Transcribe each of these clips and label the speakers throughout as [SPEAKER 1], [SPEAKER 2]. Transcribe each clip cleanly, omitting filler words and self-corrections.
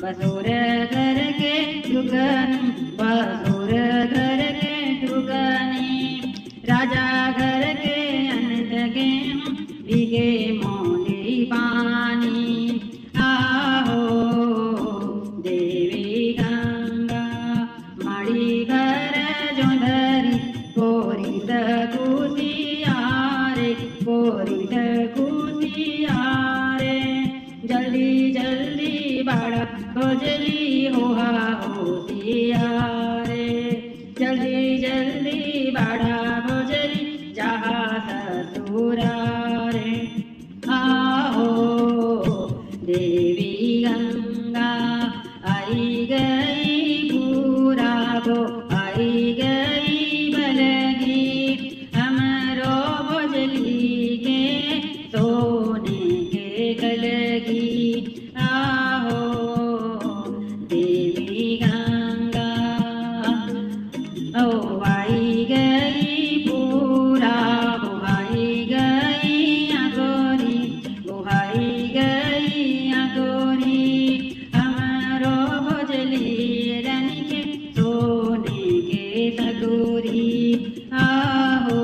[SPEAKER 1] बसुर घर के दुगनी बसुर घर के दुगनी राजा घर के अनंत गेहूं भीगे मोली पानी आहो देवी गंगा माड़ी घर जोंधरी कोरी कुसियारे कोरी कुसियारे जल्दी जल्दी बाड़ा खोजली होहा होशियारे जल्दी जल्दी बाड़ा भोजली जहा ससुरारे आओ देवी गंगा आई गई पूरा गो आई गई बलगी हमरो भोजली के सोने के कलगी आहो देवी गंगा ओ आई गई पूरा बुहाई गई अगोरी बुहाई गई अगोरी हमारो भोजली रानी के सोने के सगोरी आहो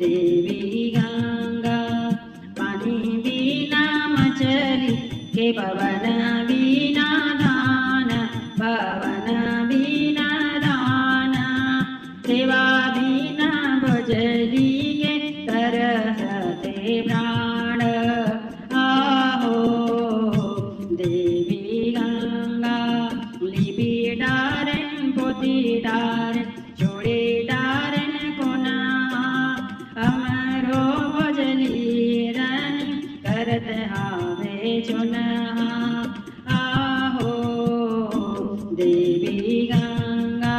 [SPEAKER 1] देवी गंगा पानी बिना मछली के पवन बिना दान पवन बिना दान सेवा बिना भोजली के तरसते प्राण आहो देवी गंगा लिपि डारन पोती डारन छोड़े डारन कोना हमारो भोजली रानी करत हावे चुना आहो देवी गंगा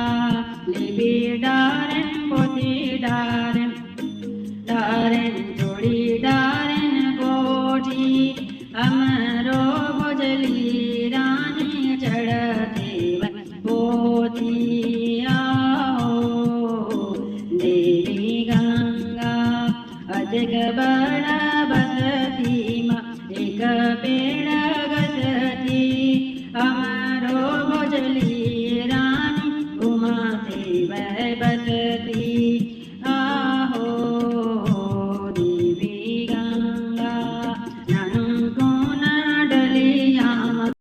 [SPEAKER 1] लिपि डारन पोती डारन डारन छोड़ी डारन कोठी हमारो भोजली